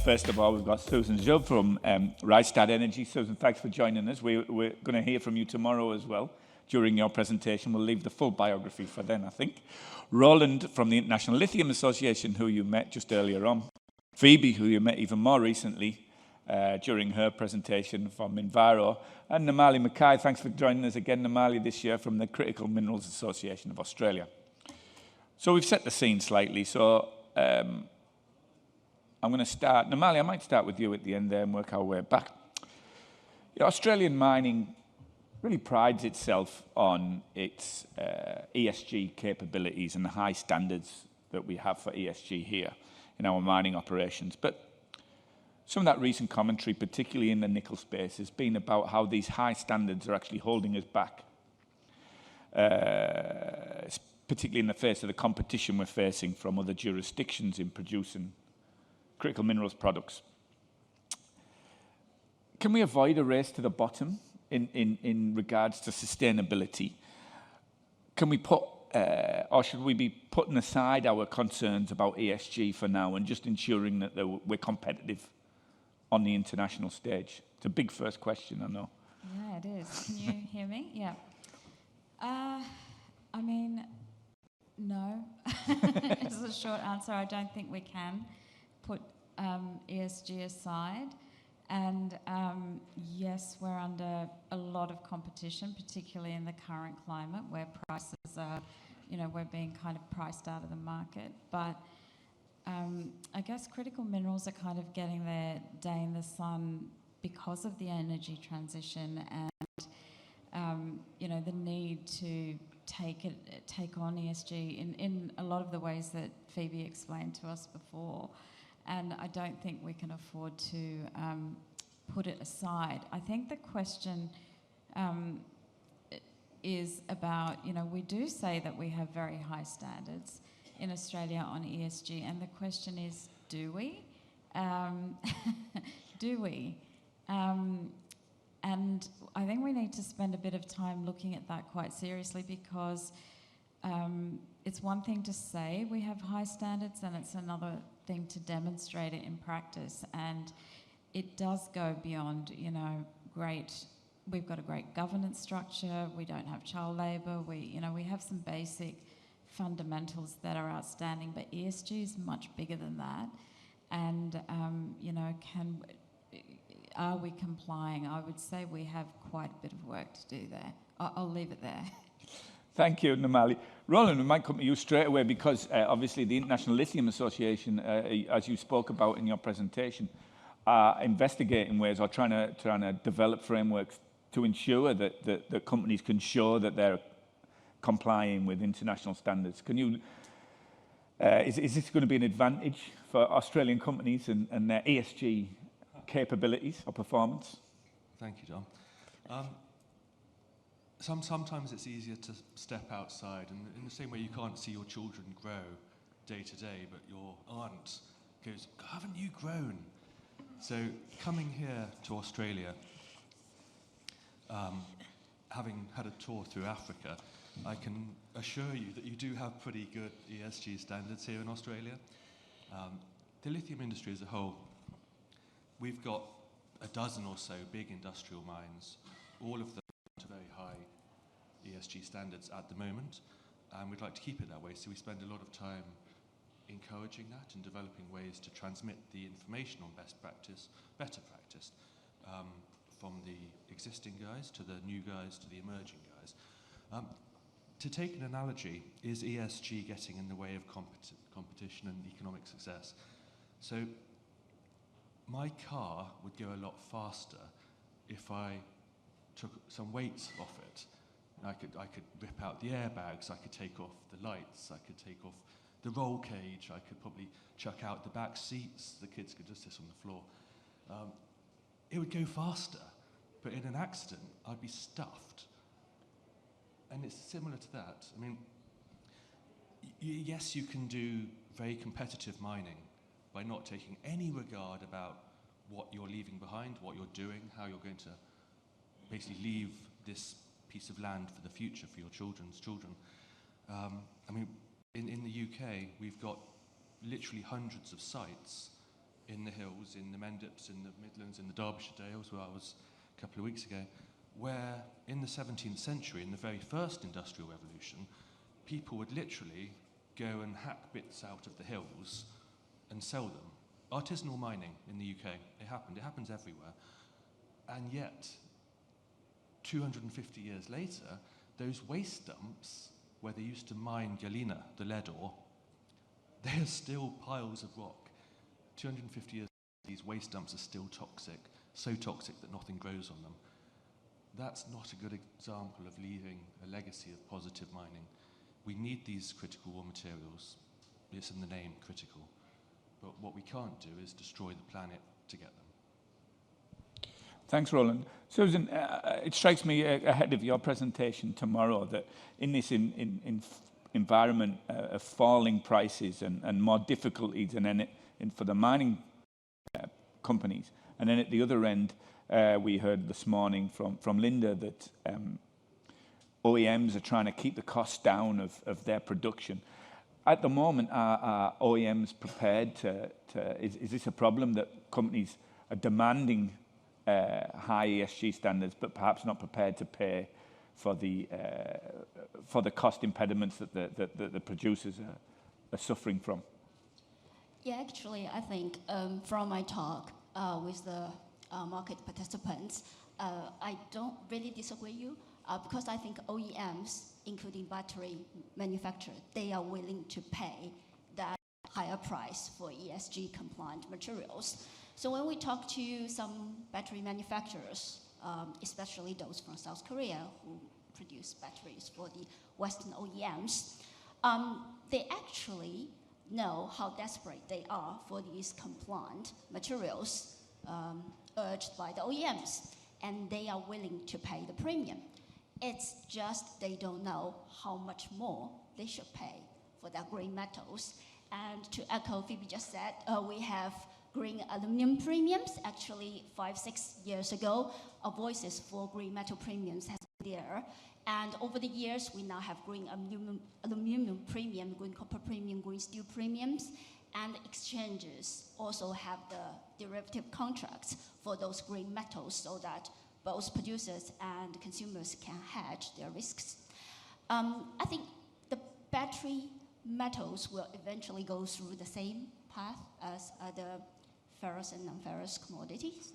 first of all, we've got Susan Zhou from Rystad Energy. Susan, thanks for joining us. We're going to hear from you tomorrow as well during your presentation. We'll leave the full biography for then, I think. Roland from the International Lithium Association, who you met just earlier on. Phoebe, who you met even more recently during her presentation from Minviro. And Namali Mackay, thanks for joining us again, Namali, this year from the Critical Minerals Association of Australia. So we've set the scene slightly. So I'm going to start. Namali, I might start with you at the end there and work our way back. Australian mining really prides itself on its ESG capabilities and the high standards that we have for ESG here in our mining operations. But some of that recent commentary, particularly in the nickel space, has been about how these high standards are actually holding us back, particularly in the face of the competition we're facing from other jurisdictions in producing critical minerals products. Can we avoid a race to the bottom in regards to sustainability? Can we put, or should we be putting aside our concerns about ESG for now and just ensuring that we're competitive on the international stage? It's a big first question, I know. Yeah, it is. Can you hear me? Yeah. I mean, no. It's a short answer. I don't think we can put ESG aside. And yes, we're under a lot of competition, particularly in the current climate where prices are, we're being kind of priced out of the market. But I guess critical minerals are kind of getting their day in the sun because of the energy transition and, the need to take on ESG in a lot of the ways that Phoebe explained to us before. And I don't think we can afford to put it aside. I think the question is about, we do say that we have very high standards in Australia on ESG, and the question is, do we? Do we? And I think we need to spend a bit of time looking at that quite seriously because it's one thing to say we have high standards and it's another thing to demonstrate it in practice. And it does go beyond, we've got a great governance structure, we don't have child labour, we have some basic fundamentals that are outstanding, but ESG is much bigger than that. And, are we complying? I would say we have quite a bit of work to do there. I'll leave it there. Thank you, Namali. Roland, we might come to you straight away because obviously the International Lithium Association, as you spoke about in your presentation, are investigating ways or trying to develop frameworks to ensure that the companies can show that they're complying with international standards. Can you? Is this going to be an advantage for Australian companies and their ESG capabilities or performance? Thank you, John. Sometimes it's easier to step outside, and in the same way you can't see your children grow day to day, but your aunt goes, "Haven't you grown?" So coming here to Australia, having had a tour through Africa, I can assure you that you do have pretty good ESG standards here in Australia. The lithium industry as a whole, we've got a dozen or so big industrial mines, all of them to very high ESG standards at the moment, and we'd like to keep it that way, so we spend a lot of time encouraging that and developing ways to transmit the information on best practice, better practice, from the existing guys to the new guys to the emerging guys. To take an analogy, is ESG getting in the way of competition and economic success? So my car would go a lot faster if I took some weights off it. I could rip out the airbags, I could take off the lights, I could take off the roll cage, I could probably chuck out the back seats, the kids could just sit on the floor. It would go faster, but in an accident, I'd be stuffed. And it's similar to that. I mean, yes, you can do very competitive mining by not taking any regard about what you're leaving behind, what you're doing, how you're going to basically leave this piece of land for the future, for your children's children. I mean, in the UK, we've got literally hundreds of sites in the hills, in the Mendips, in the Midlands, in the Derbyshire Dales, where I was a couple of weeks ago, where in the 17th century, in the very first industrial revolution, people would literally go and hack bits out of the hills and sell them. Artisanal mining in the UK, it happens everywhere. And yet, 250 years later, those waste dumps, where they used to mine galena, the lead ore, they are still piles of rock. 250 years later, these waste dumps are still toxic, so toxic that nothing grows on them. That's not a good example of leaving a legacy of positive mining. We need these critical raw materials. It's in the name, critical. But what we can't do is destroy the planet to get them. Thanks, Roland. Susan, it strikes me ahead of your presentation tomorrow that in this environment of falling prices and more difficulties for the mining companies, and then at the other end, we heard this morning from Linda that OEMs are trying to keep the cost down of their production. At the moment, are OEMs prepared is this a problem that companies are demanding high ESG standards, but perhaps not prepared to pay for the cost impediments that the producers are suffering from? Yeah, actually, I think from my talk with the market participants, I don't really disagree with you because I think OEMs, including battery manufacturers, they are willing to pay that higher price for ESG compliant materials. So when we talk to some battery manufacturers, especially those from South Korea who produce batteries for the Western OEMs, they actually know how desperate they are for these compliant materials urged by the OEMs, and they are willing to pay the premium. It's just they don't know how much more they should pay for their green metals. And to echo Phoebe just said, we have green aluminum premiums. Actually, 5-6 years ago, our voices for green metal premiums has been there. And over the years, we now have green aluminum premium, green copper premium, green steel premiums, and exchanges also have the derivative contracts for those green metals so that both producers and consumers can hedge their risks. I think the battery metals will eventually go through the same path as other ferrous and non-ferrous commodities.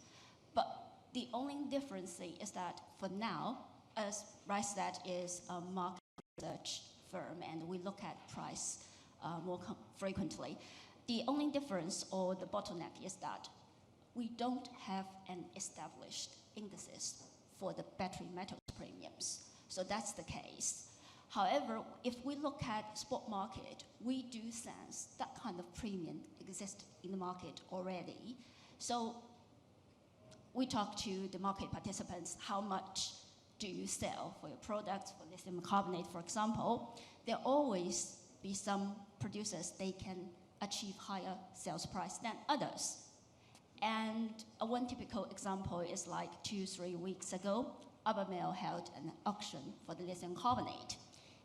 But the only difference is that for now, as Rystad is a market research firm and we look at price more frequently, the only difference or the bottleneck is that we don't have an established indices for the battery metals premiums. So that's the case. However, if we look at spot market, we do sense that kind of premium exists in the market already. So we talk to the market participants, how much do you sell for your products, for lithium carbonate, for example? There'll always be some producers, they can achieve higher sales price than others. And one typical example is like 2-3 weeks ago, Albemarle held an auction for the lithium carbonate,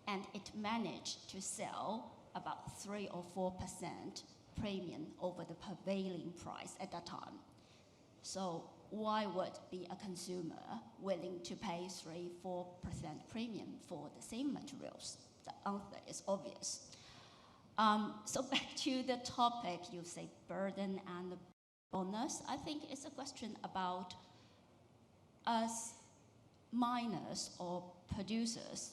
and it managed to sell about 3 or 4% premium over the prevailing price at that time. So why would be a consumer willing to pay 3-4% premium for the same materials? The answer is obvious. So back to the topic, you say burden and bonus. I think it's a question about us miners or producers,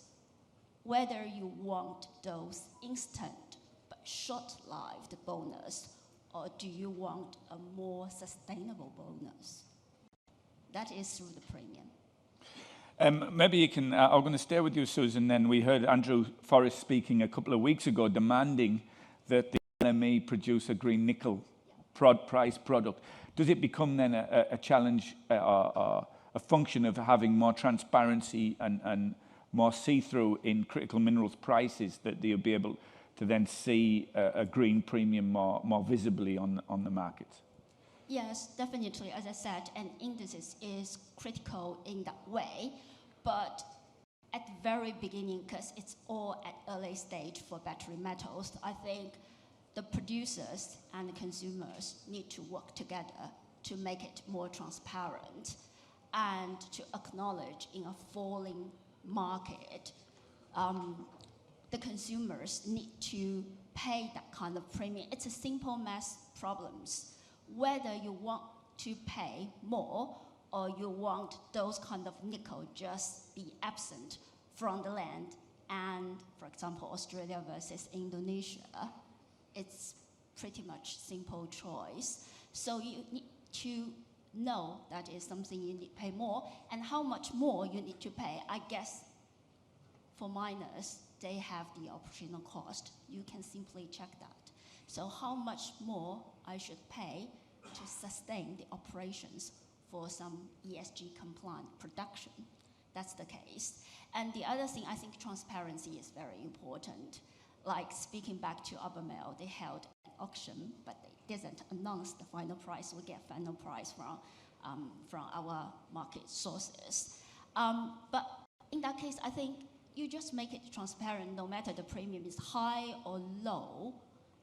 whether you want those instant but short-lived bonus, or do you want a more sustainable bonus? That is through the premium. Maybe you can, I'm going to stay with you, Susan, then. We heard Andrew Forrest speaking a couple of weeks ago demanding that the LME produce a green nickel price product. Does it become then a challenge, a function of having more transparency and more see-through in critical minerals prices, that you'll be able to then see a green premium more visibly on the markets? Yes, definitely. As I said, an indices is critical in that way, but at the very beginning, because it's all at early stage for battery metals, I think the producers and the consumers need to work together to make it more transparent and to acknowledge in a falling market, the consumers need to pay that kind of premium. It's a simple math problems. Whether you want to pay more or you want those kind of nickel just be absent from the land, and for example, Australia versus Indonesia, it's pretty much simple choice. So you need to know that is something you need to pay more, and how much more you need to pay. I guess for miners, they have the operational cost. You can simply check that. So how much more I should pay to sustain the operations for some ESG compliant production. That's the case. And the other thing, I think transparency is very important. Like speaking back to Albemarle, they held an auction, but they didn't announce the final price. We get final price from our market sources. But in that case, I think you just make it transparent no matter the premium is high or low.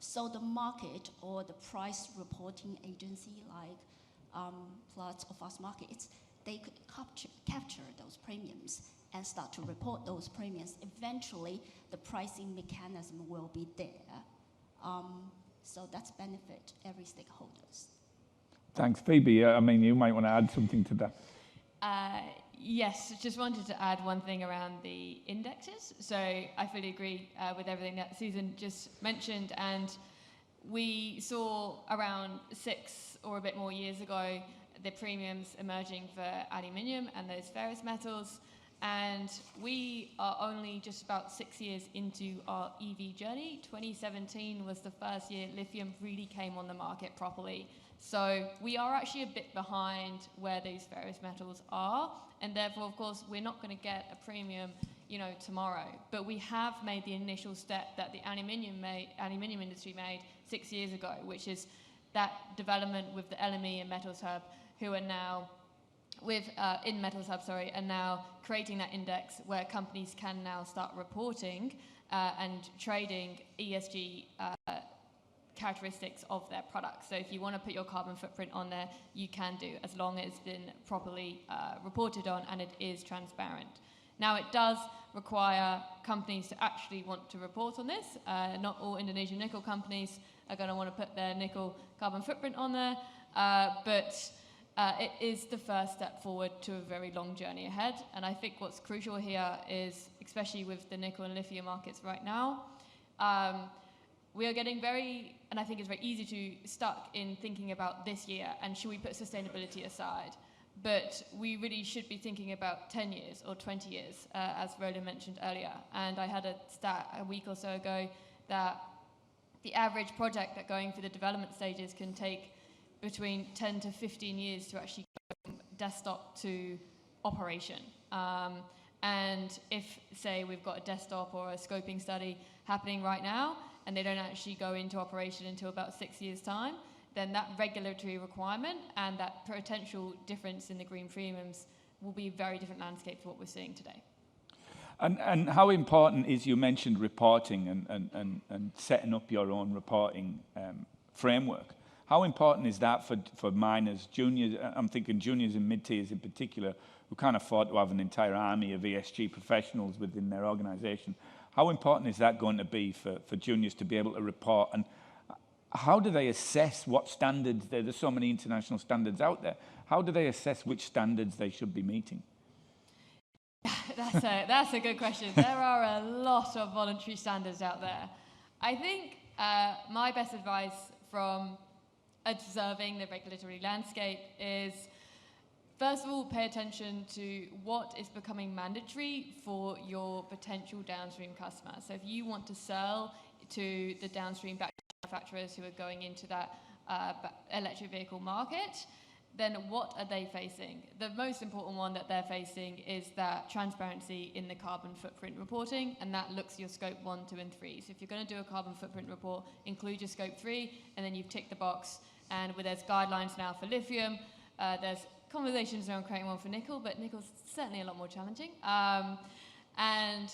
So the market or the price reporting agency like Platts or Fast Markets, they could capture those premiums and start to report those premiums. Eventually, the pricing mechanism will be there. So that's benefit every stakeholders. Thanks, Phoebe. I mean, you might want to add something to that. Yes, just wanted to add one thing around the indexes. So I fully agree with everything that Susan just mentioned, and we saw around 6 or a bit more years ago the premiums emerging for aluminium and those ferrous metals, and we are only just about 6 years into our EV journey. 2017 was the first year lithium really came on the market properly. So we are actually a bit behind where those ferrous metals are, and therefore, of course, we're not going to get a premium, tomorrow. But we have made the initial step that the aluminium industry made 6 years ago, which is that development with the LME and Metals Hub, who are now in Metals Hub, and now creating that index where companies can now start reporting and trading ESG characteristics of their products. So if you want to put your carbon footprint on there, you can do, as long as it's been properly reported on and it is transparent. Now, it does require companies to actually want to report on this. Not all Indonesian nickel companies are going to want to put their nickel carbon footprint on there, but it is the first step forward to a very long journey ahead. And I think what's crucial here is, especially with the nickel and lithium markets right now, we are getting and I think it's very easy to stuck in thinking about this year and should we put sustainability aside. But we really should be thinking about 10 years or 20 years, as Roland mentioned earlier. And I had a stat a week or so ago that the average project that going through the development stages can take between 10 to 15 years to actually go from desktop to operation. And if, say, we've got a desktop or a scoping study happening right now, and they don't actually go into operation until about 6 years' time, then that regulatory requirement and that potential difference in the green premiums will be a very different landscape to what we're seeing today. And how important is, you mentioned reporting and setting up your own reporting framework. How important is that for miners, juniors, I'm thinking juniors and mid-tiers in particular, who can't afford to have an entire army of ESG professionals within their organisation? How important is that going to be for juniors to be able to report? And how do they assess what standards, there's so many international standards out there, how do they assess which standards they should be meeting? That's a good question. There are a lot of voluntary standards out there. I think my best advice from observing the regulatory landscape is, first of all, pay attention to what is becoming mandatory for your potential downstream customers. So if you want to sell to the downstream battery manufacturers who are going into that electric vehicle market, then what are they facing? The most important one that they're facing is that transparency in the carbon footprint reporting, and that looks your scope 1, 2, and 3. So if you're going to do a carbon footprint report, include your scope 3, and then you've ticked the box. And there's guidelines now for lithium, there's conversations around creating one for nickel, but nickel's certainly a lot more challenging. And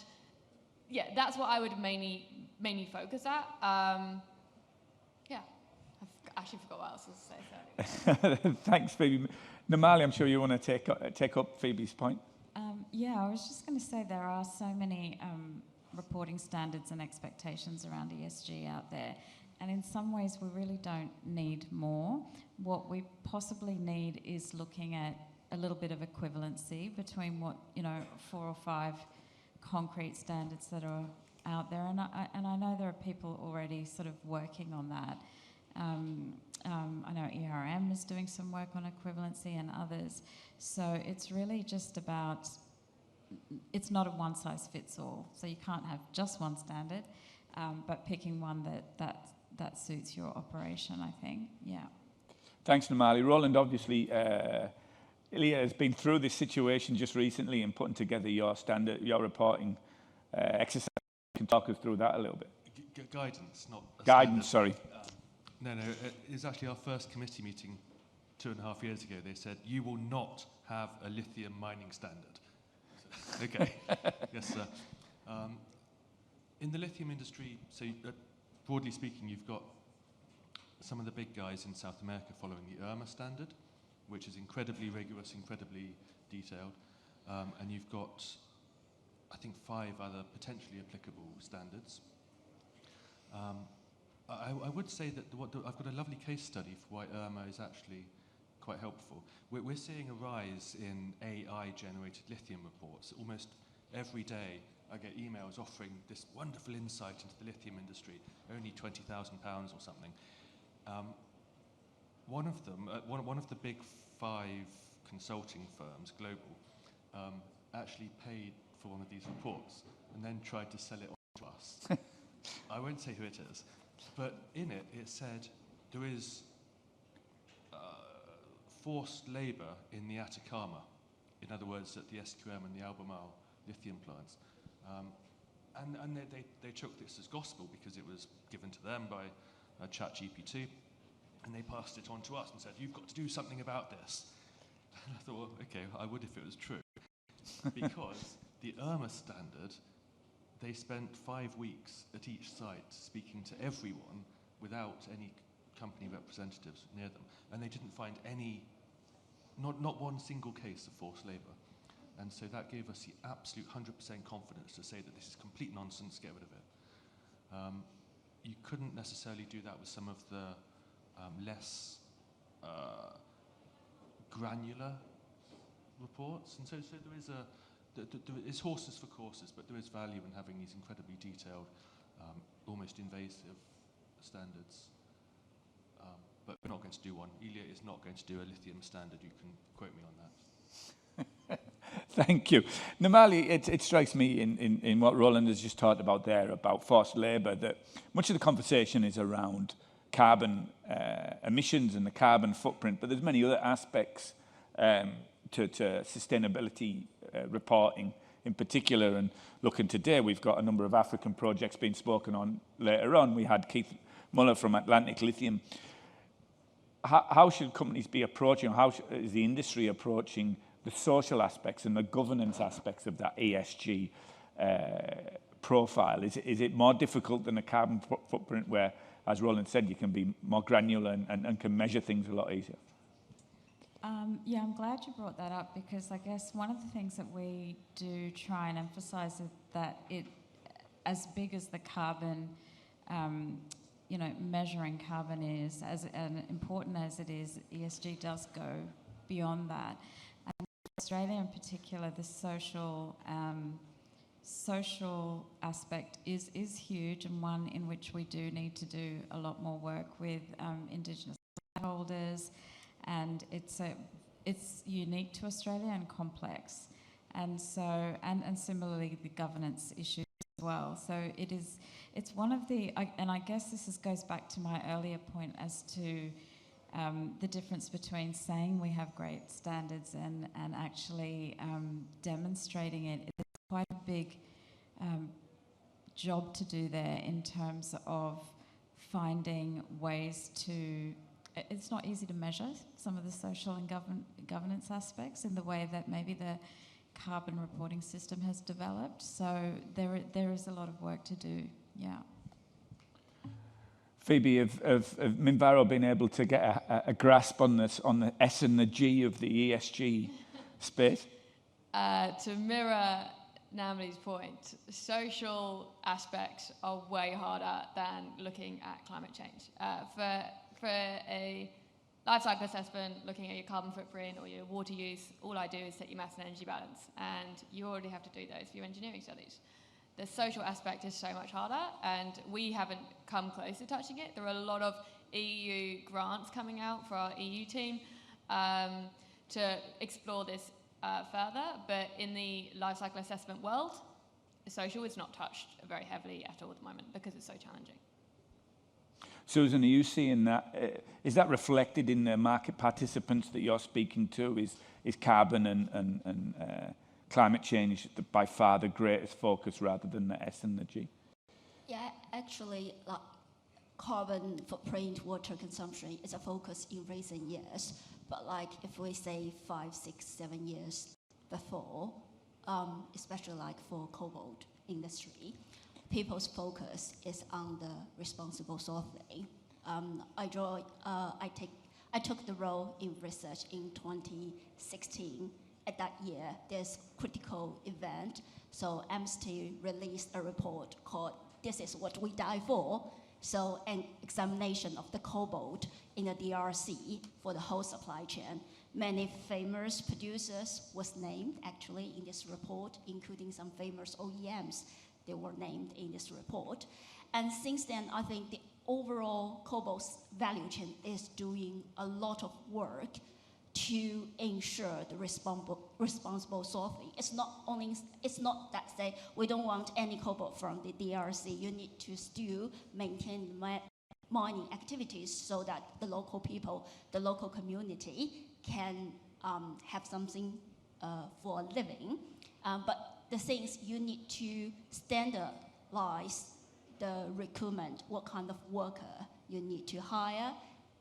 yeah, that's what I would mainly focus at. actually forgot what else I was going to say. So. Thanks, Phoebe. Namali, I'm sure you want to take up Phoebe's point. Yeah, I was just going to say there are so many reporting standards and expectations around ESG out there, and in some ways we really don't need more. What we possibly need is looking at a little bit of equivalency between what, 4 or 5 concrete standards that are out there, and I know there are people already sort of working on that. I know ERM is doing some work on equivalency and others. So it's really just about, it's not a one-size-fits-all. So you can't have just one standard, but picking one that suits your operation, I think. Yeah. Thanks, Namali. Roland, obviously, Ilya has been through this situation just recently and putting together your reporting exercise. You can talk us through that a little bit. Guidance, not a guidance. Standard. Sorry. No, it was actually our first committee meeting 2.5 years ago. They said, you will not have a lithium mining standard. So, okay, yes, sir. In the lithium industry, so broadly speaking, you've got some of the big guys in South America following the IRMA standard, which is incredibly rigorous, incredibly detailed. And you've got, I think, 5 other potentially applicable standards. I would say that I've got a lovely case study for why IRMA is actually quite helpful. We're seeing a rise in AI-generated lithium reports. Almost every day I get emails offering this wonderful insight into the lithium industry, only £20,000 or something. One of them, one of the big 5 consulting firms, global, actually paid for one of these reports and then tried to sell it on to us. I won't say who it is. But in it, it said there is forced labour in the Atacama, in other words, at the SQM and the Albemarle lithium plants. And they took this as gospel because it was given to them by ChatGPT, and they passed it on to us and said, you've got to do something about this. And I thought, well, okay, I would if it was true. Because the IRMA standard, they spent 5 weeks at each site speaking to everyone without any company representatives near them. And they didn't find any, not one single case of forced labour. And so that gave us the absolute 100% confidence to say that this is complete nonsense, get rid of it. You couldn't necessarily do that with some of the less granular reports. And so there is it's horses for courses, but there is value in having these incredibly detailed, almost invasive standards. But we're not going to do one. Ilya is not going to do a lithium standard. You can quote me on that. Thank you. Namali, it strikes me in what Roland has just talked about there about forced labour that much of the conversation is around carbon emissions and the carbon footprint, but there's many other aspects to sustainability reporting in particular. And looking today, we've got a number of African projects being spoken on later on. We had Keith Muller from Atlantic Lithium. How should companies be approaching, how is the industry approaching the social aspects and the governance aspects of that ESG profile? Is it more difficult than a carbon footprint where, as Roland said, you can be more granular and can measure things a lot easier? Yeah, I'm glad you brought that up because I guess one of the things that we do try and emphasise is that it, as big as the carbon, measuring carbon is, as important as it is, ESG does go beyond that. And in Australia in particular, the social aspect is huge, and one in which we do need to do a lot more work with Indigenous holders. And it's unique to Australia and complex, and so and similarly the governance issues as well. So it's one of the and I guess this goes back to my earlier point as to the difference between saying we have great standards and actually demonstrating it. It's quite a big job to do there in terms of finding ways to. It's not easy to measure some of the social and governance aspects in the way that maybe the carbon reporting system has developed. So there is a lot of work to do, yeah. Phoebe, of Minviro being able to get a grasp on this, on the S and the G of the ESG space? To mirror Namali's point, social aspects are way harder than looking at climate change. For a life cycle assessment, looking at your carbon footprint or your water use, all I do is set your mass and energy balance, and you already have to do those for your engineering studies. The social aspect is so much harder, and we haven't come close to touching it. There are a lot of EU grants coming out for our EU team to explore this further, but in the life cycle assessment world, social is not touched very heavily at all at the moment because it's so challenging. Susan, are you seeing that? Is that reflected in the market participants that you're speaking to? Is carbon and climate change by far the greatest focus rather than the S and the G? Yeah, actually, like, carbon footprint, water consumption is a focus in recent years. But like if we say 5, 6, 7 years before, especially like for cobalt industry, people's focus is on the responsible sourcing. I took the role in research in 2016. At that year, there's critical event. So Amnesty released a report called "This is what we die for." So an examination of the cobalt in the DRC for the whole supply chain. Many famous producers was named actually in this report, including some famous OEMs. They were named in this report. And since then, I think the overall cobalt value chain is doing a lot of work to ensure the responsible sourcing. It's not that say we don't want any cobalt from the DRC. You need to still maintain mining activities so that the local people, the local community can have something for a living. But the things you need to standardize the recruitment, what kind of worker you need to hire,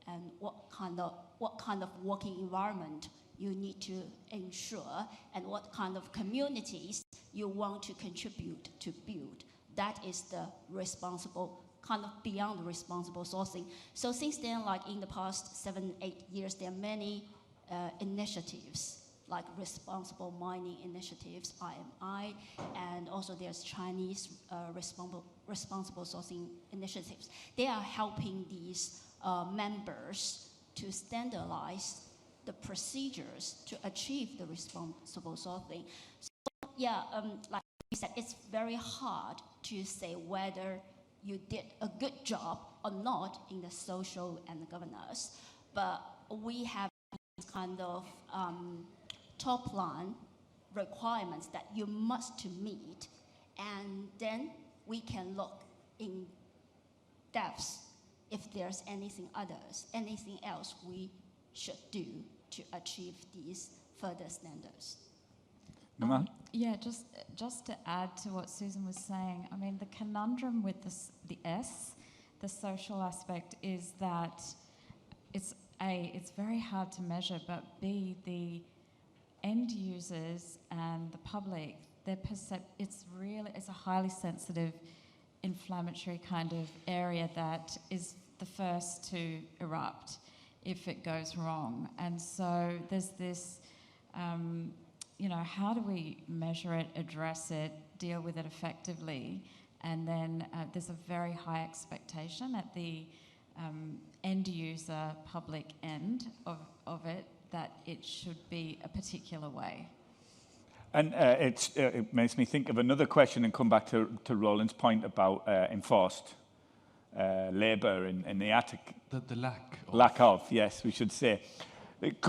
and what kind of working environment you need to ensure, and what kind of communities you want to contribute to build. That is the responsible, kind of beyond the responsible sourcing. So since then, like in the past 7, 8 years, there are many initiatives, like responsible mining initiatives, IMI, and also there's Chinese responsible sourcing initiatives. They are helping these members to standardize the procedures to achieve the responsible sourcing. So yeah, like you said, it's very hard to say whether you did a good job or not in the social and the governance, but we have this kind of top line requirements that you must meet, and then we can look in depth if there's anything else we should do to achieve these further standards. Namali? Yeah, just to add to what Susan was saying, I mean, the conundrum with the S, the social aspect, is that it's very hard to measure, but B, the end users and the public, it's a highly sensitive, inflammatory kind of area that is the first to erupt if it goes wrong. And so there's this, how do we measure it, address it, deal with it effectively? And then there's a very high expectation at the end user, public end of it, that it should be a particular way. And it makes me think of another question and come back to Roland's point about enforced labour in the Arctic. The lack of, yes, we should say. It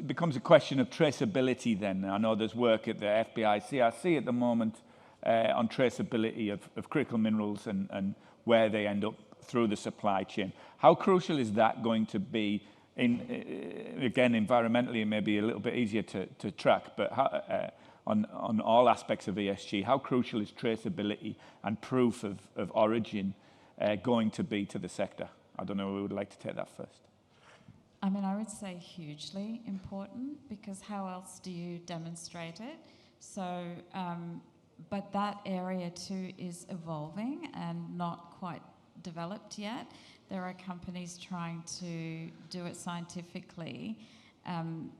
becomes a question of traceability then. I know there's work at the FBI, CRC at the moment on traceability of critical minerals and where they end up through the supply chain. How crucial is that going to be? Again, environmentally, it may be a little bit easier to track, but on all aspects of ESG, how crucial is traceability and proof of origin going to be to the sector? I don't know who would like to take that first. I mean, I would say hugely important, because how else do you demonstrate it? So, but that area too is evolving and not quite developed yet. There are companies trying to do it scientifically, and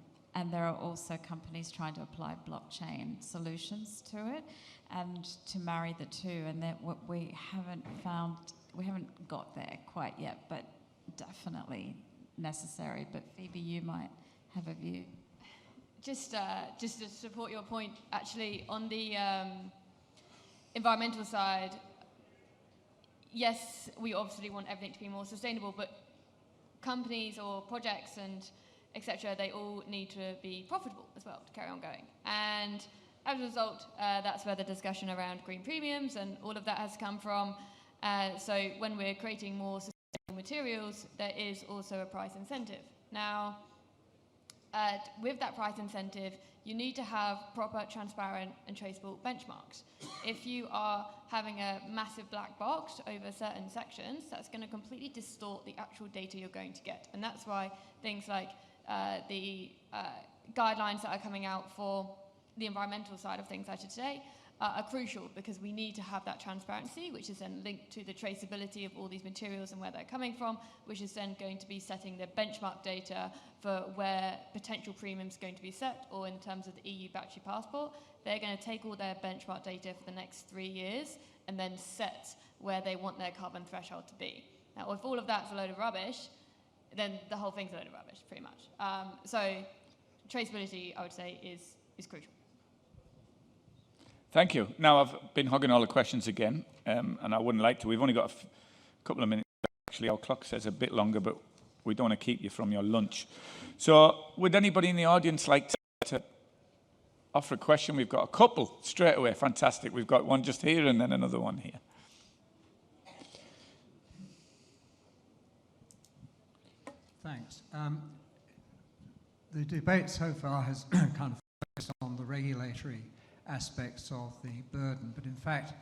there are also companies trying to apply blockchain solutions to it and to marry the two. And that what we haven't got there quite yet, but definitely necessary. But Phoebe, you might have a view. Just to support your point, actually, on the environmental side, yes, we obviously want everything to be more sustainable, but companies or projects and etc., they all need to be profitable as well to carry on going. And as a result, that's where the discussion around green premiums and all of that has come from. So when we're creating more sustainable materials, there is also a price incentive. Now, with that price incentive, you need to have proper, transparent and traceable benchmarks. If you are having a massive black box over certain sections, that's going to completely distort the actual data you're going to get. And that's why things like the guidelines that are coming out for the environmental side of things like today are crucial, because we need to have that transparency, which is then linked to the traceability of all these materials and where they're coming from, which is then going to be setting the benchmark data for where potential premiums are going to be set, or in terms of the EU battery passport, they're going to take all their benchmark data for the next 3 years and then set where they want their carbon threshold to be. Now, if all of that's a load of rubbish, then the whole thing's a load of rubbish, pretty much. So traceability, I would say, is crucial. Thank you. Now, I've been hogging all the questions again, and I wouldn't like to. We've only got a couple of minutes. Actually, our clock says a bit longer, but we don't want to keep you from your lunch. So would anybody in the audience like to offer a question? We've got a couple straight away. Fantastic. We've got one just here and then another one here. Thanks. The debate so far has kind of focused on the regulatory aspects of the burden, but in fact,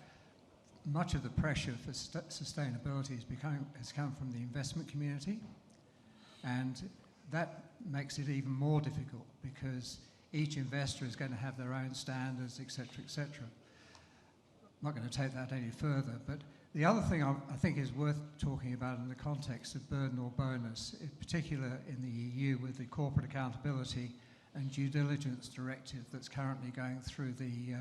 much of the pressure for sustainability has come from the investment community, and that makes it even more difficult because each investor is going to have their own standards, etc., etc. I'm not going to take that any further, but the other thing I think is worth talking about in the context of burden or bonus, in particular in the EU with the corporate accountability and due diligence directive that's currently going through the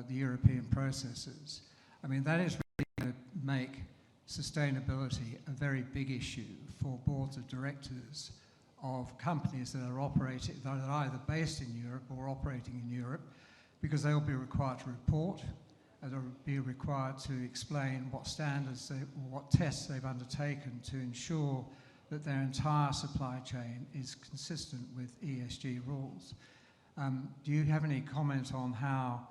European processes. I mean, that is really going to make sustainability a very big issue for boards of directors of companies that are operating, that are either based in Europe or operating in Europe, because they will be required to report, and they'll be required to explain what standards, what tests they've undertaken to ensure that their entire supply chain is consistent with ESG rules. Do you have any comment on how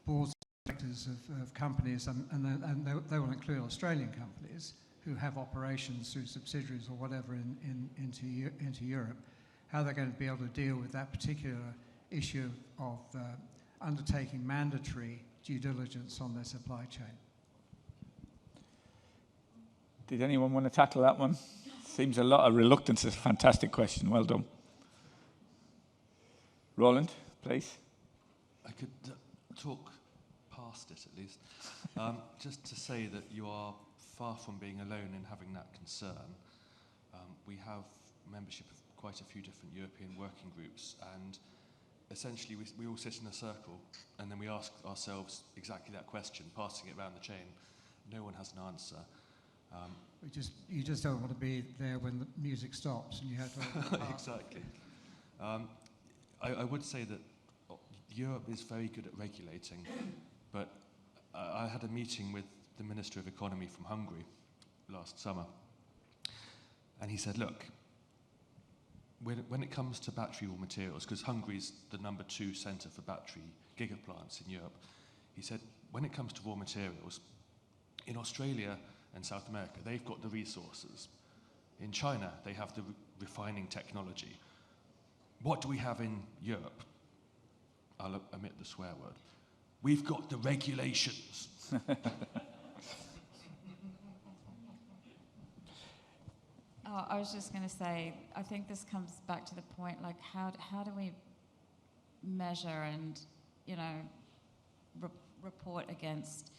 boards of directors of companies, and they will include Australian companies who have operations through subsidiaries or whatever into Europe, how they're going to be able to deal with that particular issue of undertaking mandatory due diligence on their supply chain? Did anyone want to tackle that one? Seems a lot of reluctance. It's a fantastic question. Well done. Roland, please. I could talk past it, at least. Just to say that you are far from being alone in having that concern. We have membership of quite a few different European working groups, and essentially we all sit in a circle and then we ask ourselves exactly that question, passing it around the chain. No one has an answer. You just don't want to be there when the music stops and you have to... Exactly. I would say that Europe is very good at regulating, but I had a meeting with the Minister of Economy from Hungary last summer, and he said, look, when it comes to battery raw materials, because Hungary's the #2 centre for battery gigaplants in Europe, he said, when it comes to raw materials, in Australia and South America, they've got the resources. In China, they have the refining technology. What do we have in Europe? I'll omit the swear word. We've got the regulations. I was just going to say, I think this comes back to the point, like, how do we measure and, report against,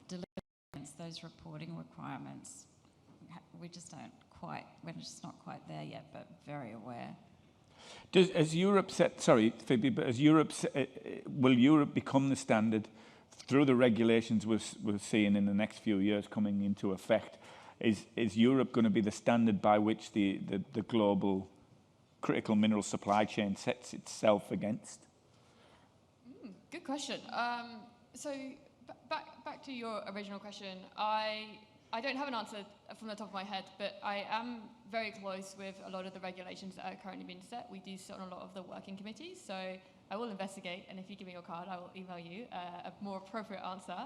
deliver against those reporting requirements? we just don't quite, we're just not quite there yet, but very aware. As Europe set, sorry, Phoebe, but as Europe, will Europe become the standard through the regulations we're seeing in the next few years coming into effect? Is Europe going to be the standard by which the global critical mineral supply chain sets itself against? Good question. So back to your original question, I don't have an answer from the top of my head, but I am very close with a lot of the regulations that are currently being set. We do sit on a lot of the working committees, so I will investigate, and if you give me your card, I will email you a more appropriate answer.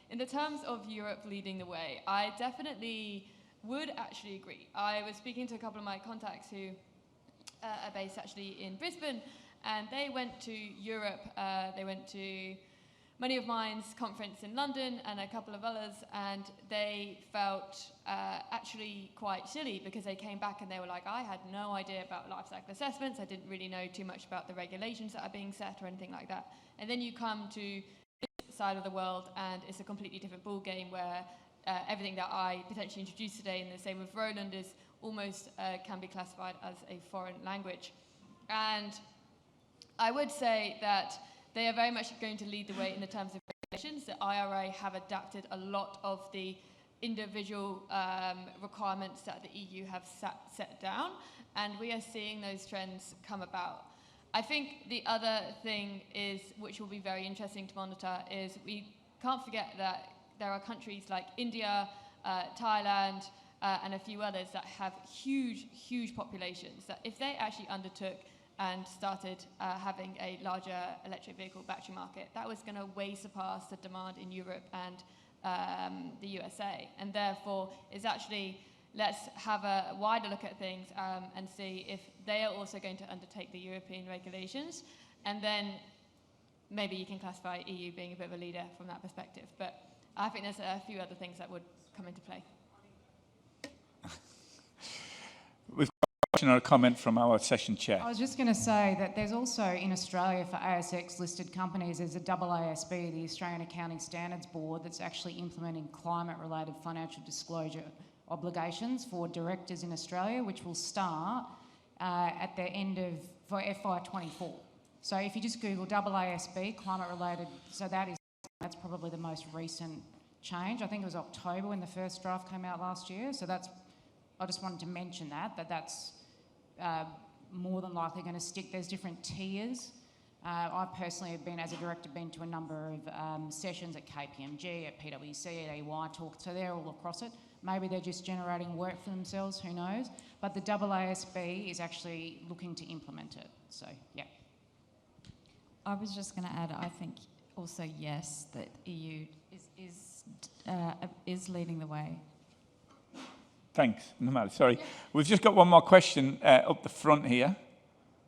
In the terms of Europe leading the way, I definitely would actually agree. I was speaking to a couple of my contacts who are based actually in Brisbane, and they went to Europe, they went to Money of Mine's conference in London and a couple of others, and they felt actually quite silly because they came back and they were like, I had no idea about life cycle assessments, I didn't really know too much about the regulations that are being set or anything like that. And then you come to this side of the world and it's a completely different ball game where everything that I potentially introduced today, and the same with Roland, is almost can be classified as a foreign language. And I would say that they are very much going to lead the way in the terms of regulations. The IRA have adapted a lot of the individual requirements that the EU have set down, and we are seeing those trends come about. I think the other thing is, which will be very interesting to monitor, is we can't forget that there are countries like India, Thailand, and a few others that have huge, huge populations, that if they actually undertook and started having a larger electric vehicle battery market, that was going to way surpass the demand in Europe and the USA. And therefore, it's actually, let's have a wider look at things and see if they are also going to undertake the European regulations. And then maybe you can classify EU being a bit of a leader from that perspective. But I think there's a few other things that would come into play. Or a comment from our session chair. I was just going to say that there's also in Australia for ASX listed companies, there's a AASB, the Australian Accounting Standards Board, that's actually implementing climate related financial disclosure obligations for directors in Australia, which will start at the end of for FY24. So if you just Google AASB climate related, so that's probably the most recent change. I think it was October when the first draft came out last year. So I just wanted to mention that's more than likely going to stick. There's different tiers. I personally have been, as a director, been to a number of sessions at KPMG, at PwC, at EY talk, so they're all across it. Maybe they're just generating work for themselves, who knows? But the AASB is actually looking to implement it, so yeah. I was just going to add, I think also yes, that EU is leading the way. Thanks, Namali. Sorry. We've just got one more question up the front here.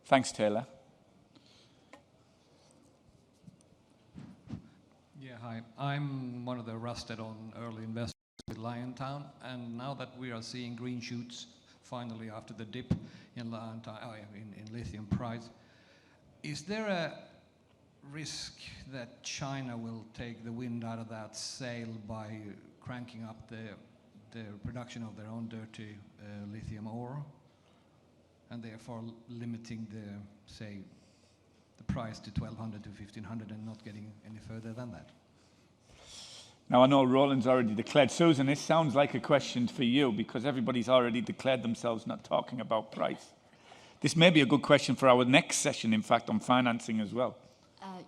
Thanks, Taylor. Yeah, hi. I'm one of the Rystad on early investors with Liontown, and now that we are seeing green shoots finally after the dip in lithium price, is there a risk that China will take the wind out of that sail by cranking up the production of their own dirty lithium ore, and therefore limiting the price to 1,200 to 1,500 and not getting any further than that? Now, I know Roland's already declared. Susan, this sounds like a question for you because everybody's already declared themselves not talking about price. This may be a good question for our next session, in fact, on financing as well.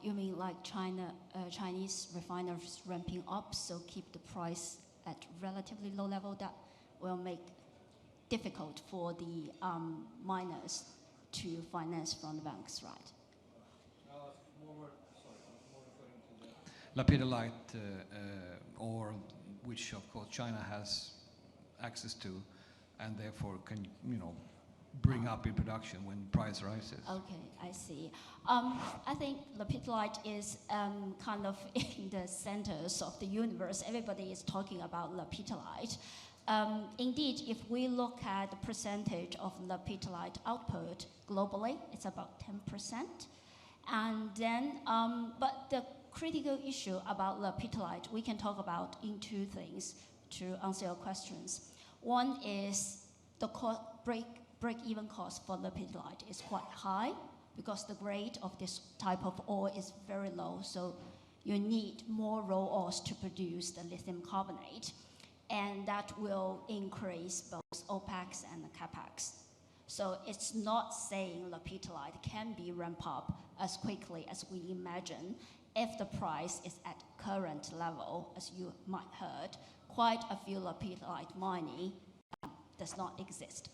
You mean like Chinese refiners ramping up, so keep the price at relatively low level, that will make difficult for the miners to finance from the banks, right? Lepidolite ore, which of course China has access to, and therefore can bring up in production when price rises. Okay, I see. I think lepidolite is kind of in the centers of the universe. Everybody is talking about lepidolite. Indeed, if we look at the percentage of lepidolite output globally, it's about 10%. And then, but the critical issue about lepidolite we can talk about in two things to answer your questions. One is the break-even cost for lepidolite is quite high because the grade of this type of ore is very low, so you need more raw ores to produce the lithium carbonate, and that will increase both OPEX and the CAPEX. So it's not saying lepidolite can be ramped up as quickly as we imagine if the price is at current level. As you might heard, quite a few lepidolite mining does not exist.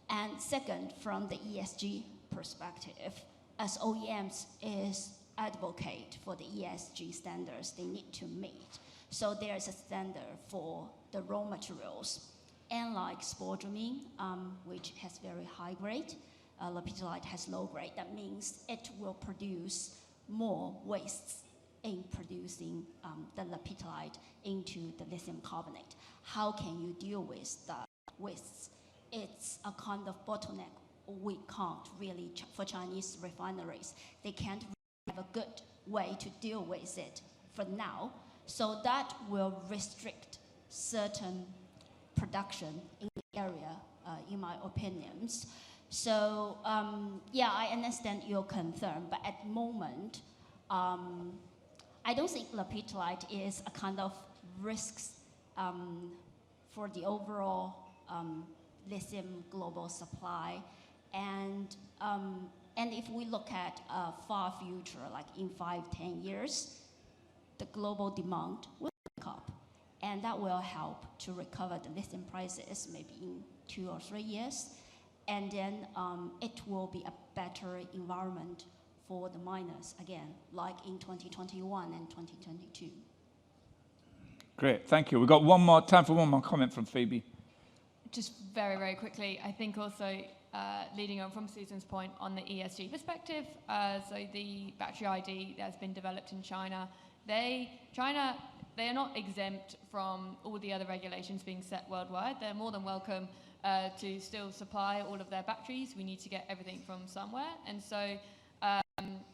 And second, from the ESG perspective, as OEMs is advocate for the ESG standards they need to meet. So there's a standard for the raw materials. And like spodumene, which has very high grade, lepidolite has low grade. That means it will produce more wastes in producing the lepidolite into the lithium carbonate. How can you deal with the wastes? It's a kind of bottleneck we can't really, for Chinese refineries, they can't have a good way to deal with it for now. So that will restrict certain production in the area, in my opinions. So yeah, I understand your concern, but at the moment, I don't think lepidolite is a kind of risks for the overall lithium global supply. And if we look at a far future, like in 5-10 years, the global demand will pick up, and that will help to recover the lithium prices maybe in 2 or 3 years. And then it will be a better environment for the miners again, like in 2021 and 2022. Great, thank you. We've got time for one more comment from Phoebe. Just very, very quickly, I think also leading on from Susan's point on the ESG perspective, so the battery ID that's been developed in China, they are not exempt from all the other regulations being set worldwide. They're more than welcome to still supply all of their batteries. We need to get everything from somewhere. And so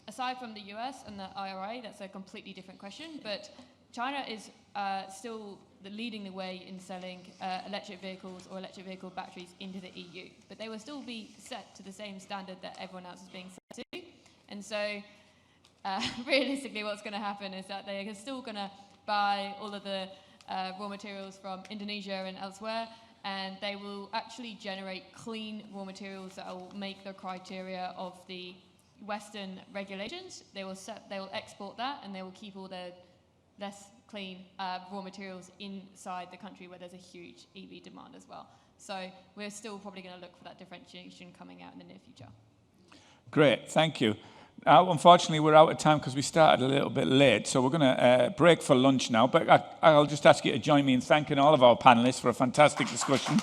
aside from the US and the IRA, that's a completely different question, but China is still leading the way in selling electric vehicles or electric vehicle batteries into the EU. But they will still be set to the same standard that everyone else is being set to. And so realistically what's going to happen is that they are still going to buy all of the raw materials from Indonesia and elsewhere, and they will actually generate clean raw materials that will make the criteria of the Western regulations. They will export that, and they will keep all the less clean raw materials inside the country where there's a huge EV demand as well. So we're still probably going to look for that differentiation coming out in the near future. Great, thank you. Unfortunately, we're out of time because we started a little bit late, so we're going to break for lunch now. But I'll just ask you to join me in thanking all of our panelists for a fantastic discussion.